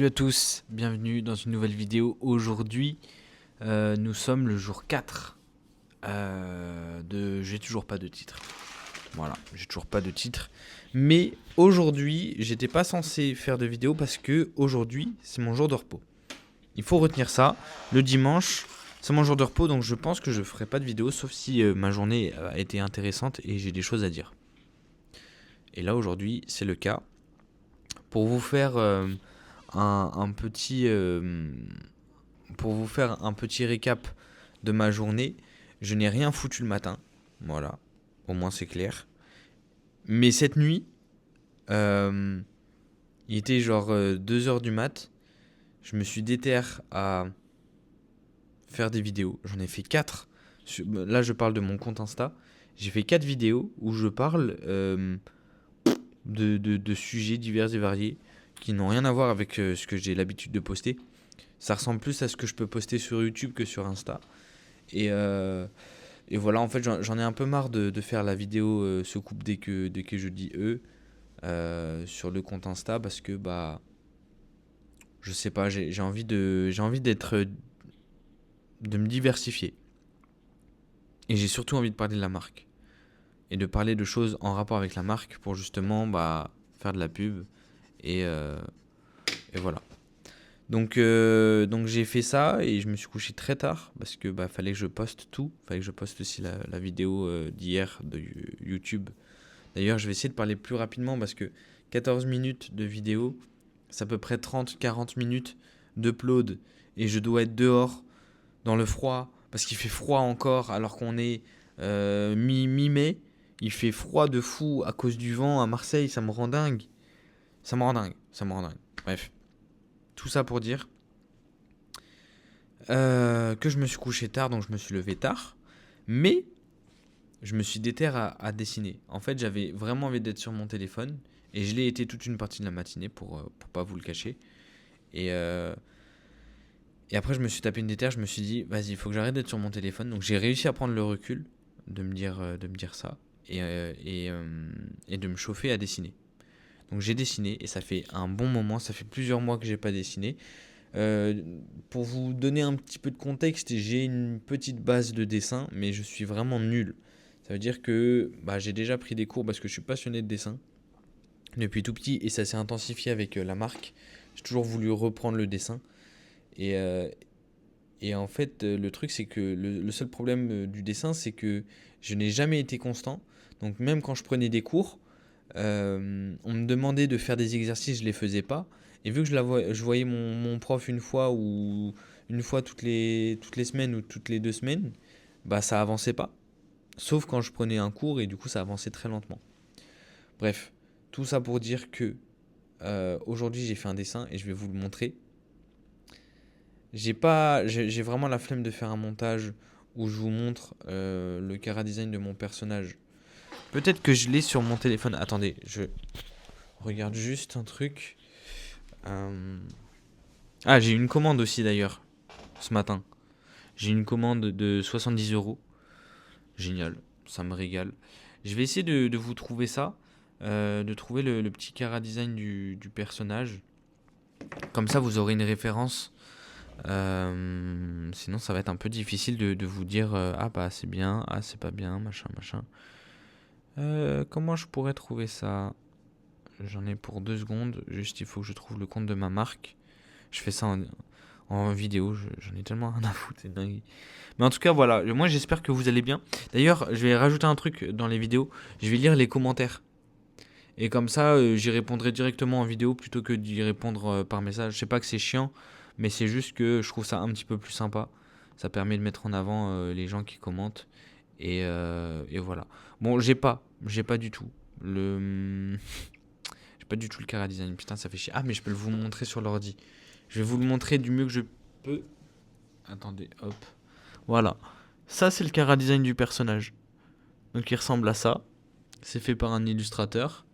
Salut à tous, bienvenue dans une nouvelle vidéo. Aujourd'hui, nous sommes le jour 4 de... J'ai toujours pas de titre. Voilà, j'ai toujours pas de titre. Mais aujourd'hui, j'étais pas censé faire de vidéo parce que aujourd'hui, c'est mon jour de repos. Il faut retenir ça. Le dimanche, c'est mon jour de repos, donc je pense que je ferai pas de vidéo sauf si ma journée a été intéressante et j'ai des choses à dire. Et là, aujourd'hui, c'est le cas. Pour vous faire un petit... pour vous faire un petit récap de ma journée, je n'ai rien foutu le matin. Voilà, au moins c'est clair. Mais cette nuit, il était genre 2h du mat. Je me suis déter à faire des vidéos. J'en ai fait 4. Là, je parle de mon compte Insta. J'ai fait 4 vidéos où je parle de sujets divers et variés qui n'ont rien à voir avec ce que j'ai l'habitude de poster. Ça ressemble plus à ce que je peux poster sur YouTube que sur Insta. Et voilà, en fait, j'en ai un peu marre de faire la vidéo se coupe dès que je dis sur le compte Insta parce que bah je sais pas, j'ai envie de me diversifier. Et j'ai surtout envie de parler de la marque et de parler de choses en rapport avec la marque pour justement bah faire de la pub et voilà. Donc j'ai fait ça et je me suis couché très tard parce que bah fallait que je poste tout, fallait que je poste aussi la vidéo d'hier de YouTube. D'ailleurs, je vais essayer de parler plus rapidement parce que 14 minutes de vidéo, c'est à peu près 30-40 minutes d'upload et je dois être dehors dans le froid parce qu'il fait froid encore alors qu'on est mi-mai. Il fait froid de fou à cause du vent à Marseille, ça me rend dingue. Ça me rend dingue, ça me rend dingue. Bref, tout ça pour dire que je me suis couché tard, donc je me suis levé tard. Mais je me suis déter à dessiner. En fait, j'avais vraiment envie d'être sur mon téléphone. Et je l'ai été toute une partie de la matinée pour pas vous le cacher. Et, euh, et après, je me suis tapé une déter. Je me suis dit, vas-y, il faut que j'arrête d'être sur mon téléphone. Donc j'ai réussi à prendre le recul de me dire ça. Et de me chauffer à dessiner. Donc j'ai dessiné et ça fait un bon moment. Ça fait plusieurs mois que j'ai pas dessiné. Euh, pour vous donner un petit peu de contexte, j'ai une petite base de dessin, mais je suis vraiment nul. Ça veut dire que bah, j'ai déjà pris des cours parce que je suis passionné de dessin depuis tout petit et ça s'est intensifié avec la marque. J'ai toujours voulu reprendre le dessin. Et, euh, et en fait, le truc, c'est que le seul problème du dessin, c'est que je n'ai jamais été constant. Donc même quand je prenais des cours, on me demandait de faire des exercices, je ne les faisais pas. Et vu que je voyais mon prof une fois ou une fois toutes les semaines ou toutes les 2 semaines, bah ça avançait pas. Sauf quand je prenais un cours et du coup ça avançait très lentement. Bref, tout ça pour dire que aujourd'hui j'ai fait un dessin et je vais vous le montrer. J'ai vraiment la flemme de faire un montage où je vous montre le chara design de mon personnage. Peut-être que je l'ai sur mon téléphone. Attendez, je regarde juste un truc. Ah, j'ai une commande aussi d'ailleurs, ce matin. J'ai une commande de 70 €. Génial, ça me régale. Je vais essayer de vous trouver ça, de trouver le petit chara design du personnage. Comme ça, vous aurez une référence. Sinon, ça va être un peu difficile de vous dire ah bah c'est bien, ah c'est pas bien, machin, machin. Comment je pourrais trouver ça? J'en ai pour 2 secondes. Juste, il faut que je trouve le compte de ma marque. Je fais ça en vidéo. J'en ai tellement rien à foutre, c'est dingue. Mais en tout cas, voilà. Moi, j'espère que vous allez bien. D'ailleurs, je vais rajouter un truc dans les vidéos. Je vais lire les commentaires. Et comme ça, j'y répondrai directement en vidéo plutôt que d'y répondre par message. Je sais pas que c'est chiant, mais c'est juste que je trouve ça un petit peu plus sympa. Ça permet de mettre en avant les gens qui commentent. Et voilà. Bon, j'ai pas du tout le, j'ai pas du tout le chara design. Putain, ça fait chier. Ah, mais je peux vous montrer sur l'ordi. Je vais vous le montrer du mieux que je peux. Attendez, hop. Voilà. Ça, c'est le chara design du personnage. Donc, il ressemble à ça. C'est fait par un illustrateur.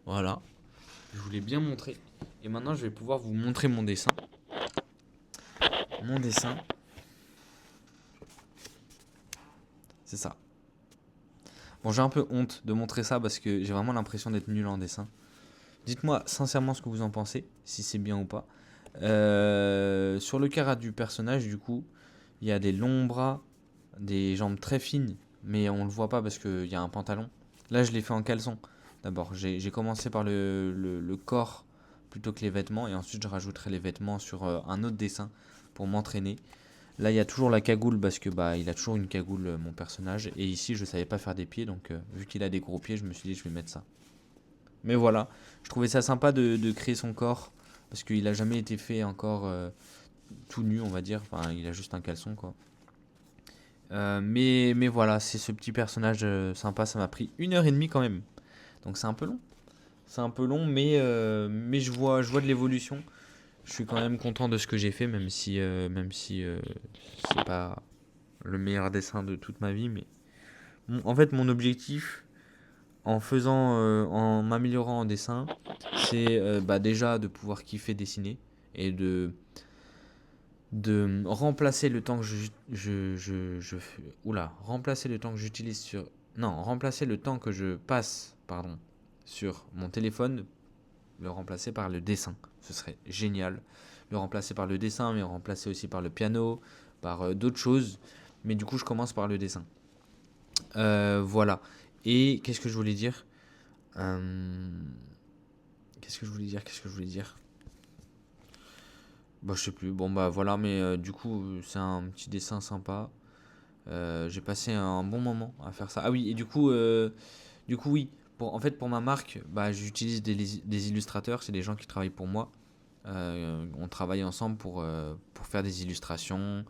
Voilà. Je vous l'ai bien montré. Et maintenant, je vais pouvoir vous montrer mon dessin. Mon dessin. C'est ça. Bon, j'ai un peu honte de montrer ça parce que j'ai vraiment l'impression d'être nul en dessin. Dites-moi sincèrement ce que vous en pensez, si c'est bien ou pas. Sur le carat du personnage, du coup, il y a des longs bras, des jambes très fines, mais on le voit pas parce qu'il y a un pantalon. Là, je l'ai fait en caleçon. D'abord, j'ai commencé par le corps plutôt que les vêtements, et ensuite je rajouterai les vêtements sur un autre dessin pour m'entraîner. Là, il y a toujours la cagoule parce que bah il a toujours une cagoule, mon personnage. Et ici, je savais pas faire des pieds, donc vu qu'il a des gros pieds, je me suis dit je vais mettre ça. Mais voilà, je trouvais ça sympa de créer son corps parce qu'il a jamais été fait encore tout nu, on va dire. Enfin, il a juste un caleçon quoi. Mais voilà, c'est ce petit personnage sympa. Ça m'a pris 1 heure et demie quand même. Donc c'est un peu long. C'est un peu long, mais je vois de l'évolution. Je suis quand même content de ce que j'ai fait, même si c'est pas le meilleur dessin de toute ma vie. Mais en fait, mon objectif en m'améliorant en dessin, c'est bah, déjà de pouvoir kiffer dessiner et de remplacer le temps que remplacer le temps que j'utilise sur, non, remplacer le temps que je passe, pardon, sur mon téléphone, le remplacer par le dessin. Ce serait génial. Le remplacer par le dessin, mais le remplacer aussi par le piano, par d'autres choses. Mais du coup, je commence par le dessin. Voilà. Et qu'est-ce que je voulais dire? Euh, Qu'est-ce que je voulais dire? Bah, je sais plus. Bon, bah voilà, mais du coup, c'est un petit dessin sympa. J'ai passé un bon moment à faire ça. Ah oui, et du coup oui. En fait, pour ma marque, bah, j'utilise des illustrateurs. C'est des gens qui travaillent pour moi. On travaille ensemble pour faire des illustrations,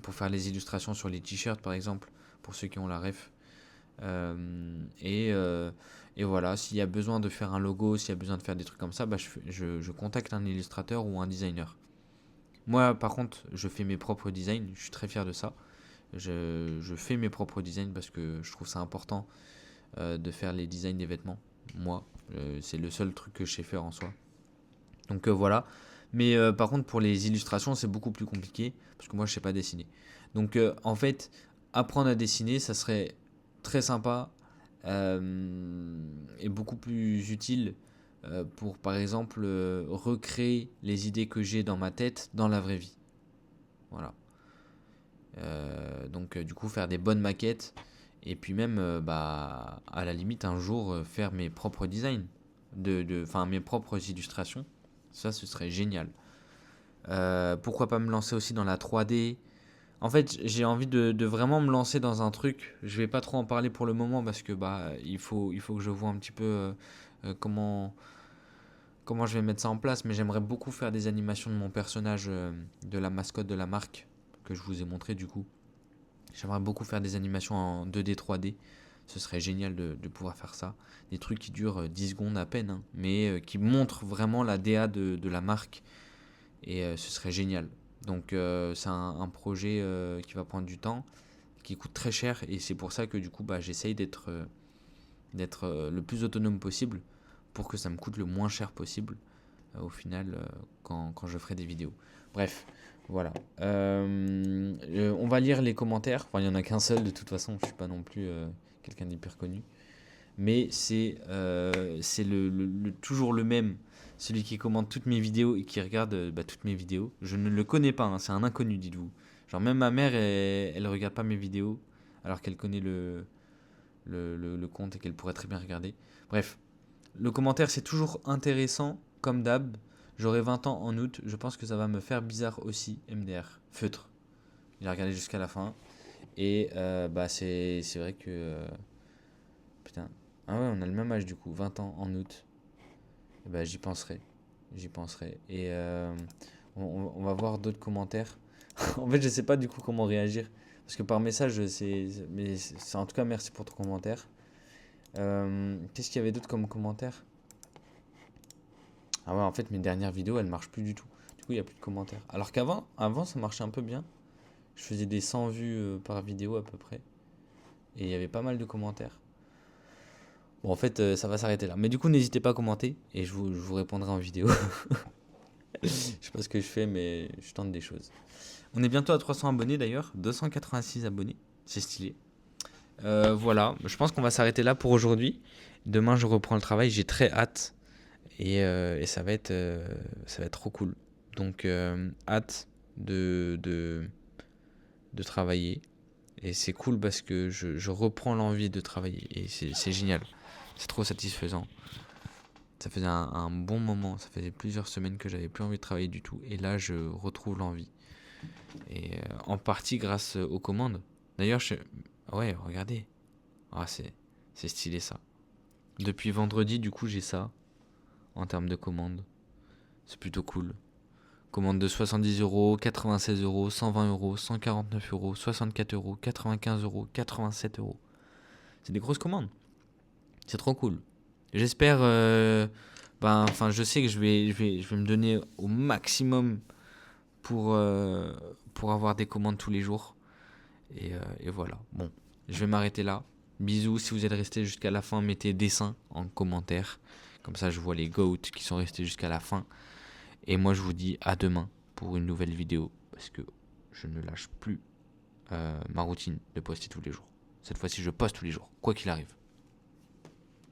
pour faire les illustrations sur les t-shirts, par exemple, pour ceux qui ont la ref. Et voilà, s'il y a besoin de faire un logo, s'il y a besoin de faire des trucs comme ça, bah, je contacte un illustrateur ou un designer. Moi, par contre, je fais mes propres designs, je suis très fier de ça. Je fais mes propres designs parce que je trouve ça important de faire les designs des vêtements. Moi, c'est le seul truc que je sais faire en soi. Donc voilà. Mais par contre, pour les illustrations, c'est beaucoup plus compliqué parce que moi, je sais pas dessiner. Donc en fait, apprendre à dessiner, ça serait très sympa et beaucoup plus utile pour, par exemple, recréer les idées que j'ai dans ma tête dans la vraie vie. Voilà. Donc du coup, faire des bonnes maquettes et puis même, bah, à la limite, un jour, faire mes propres designs, enfin mes propres illustrations. Ça, ce serait génial. Pourquoi pas me lancer aussi dans la 3D. En fait, j'ai envie de vraiment me lancer dans un truc. Je vais pas trop en parler pour le moment parce que bah il faut que je vois un petit peu comment je vais mettre ça en place. Mais j'aimerais beaucoup faire des animations de mon personnage, de la mascotte de la marque que je vous ai montré du coup. J'aimerais beaucoup faire des animations en 2D, 3D. Ce serait génial de pouvoir faire ça. Des trucs qui durent 10 secondes à peine, hein, mais qui montrent vraiment la DA de la marque. Et ce serait génial. Donc c'est un projet qui va prendre du temps, qui coûte très cher. Et c'est pour ça que du coup, bah, j'essaye d'être le plus autonome possible pour que ça me coûte le moins cher possible au final quand je ferai des vidéos. Bref, voilà. On va lire les commentaires. Enfin, il n'y en a qu'un seul de toute façon. Je ne suis pas non plus quelqu'un d'hyper connu. Mais c'est toujours le même. Celui qui commente toutes mes vidéos et qui regarde bah, toutes mes vidéos. Je ne le connais pas, hein, c'est un inconnu, dites-vous. Genre même ma mère, elle regarde pas mes vidéos alors qu'elle connaît le compte et qu'elle pourrait très bien regarder. Bref, le commentaire c'est toujours intéressant, comme d'hab. J'aurai 20 ans en août, je pense que ça va me faire bizarre aussi, MDR. Feutre. Il a regardé jusqu'à la fin. Et bah c'est vrai que... putain. Ah ouais, on a le même âge du coup, 20 ans en août. Et bah j'y penserai. J'y penserai. Et on va voir d'autres commentaires. En fait, je sais pas du coup comment réagir. Parce que par message, mais en tout cas, merci pour ton commentaire. Qu'est-ce qu'il y avait d'autre comme commentaire? Ah ouais, en fait, mes dernières vidéos, elles marchent plus du tout. Du coup, il n'y a plus de commentaires. Alors qu'avant, ça marchait un peu bien. Je faisais des 100 vues par vidéo à peu près. Et il y avait pas mal de commentaires. Bon, en fait, ça va s'arrêter là. Mais du coup, n'hésitez pas à commenter. Et je vous répondrai en vidéo. Je sais pas ce que je fais, mais je tente des choses. On est bientôt à 300 abonnés d'ailleurs. 286 abonnés. C'est stylé. Voilà, je pense qu'on va s'arrêter là pour aujourd'hui. Demain, je reprends le travail. J'ai très hâte. Et ça va être trop cool. Donc, hâte de travailler. Et c'est cool parce que je reprends l'envie de travailler. Et c'est génial. C'est trop satisfaisant. Ça faisait un bon moment. Ça faisait plusieurs semaines que j'avais plus envie de travailler du tout. Et là, je retrouve l'envie. Et en partie grâce aux commandes. D'ailleurs, ouais, regardez. Ah, c'est stylé ça. Depuis vendredi, du coup, j'ai ça en termes de commandes. C'est plutôt cool. Commande de 70 euros, 96 euros, 120 euros, 149 euros, 64 euros, 95 euros, 87 euros. C'est des grosses commandes. C'est trop cool. J'espère. Je sais que je vais me donner au maximum pour avoir des commandes tous les jours. Et voilà. Bon, je vais m'arrêter là. Bisous. Si vous êtes resté jusqu'à la fin, mettez dessin en commentaire. Comme ça, je vois les goats qui sont restés jusqu'à la fin. Et moi, je vous dis à demain pour une nouvelle vidéo. Parce que je ne lâche plus ma routine de poster tous les jours. Cette fois-ci, je poste tous les jours, quoi qu'il arrive.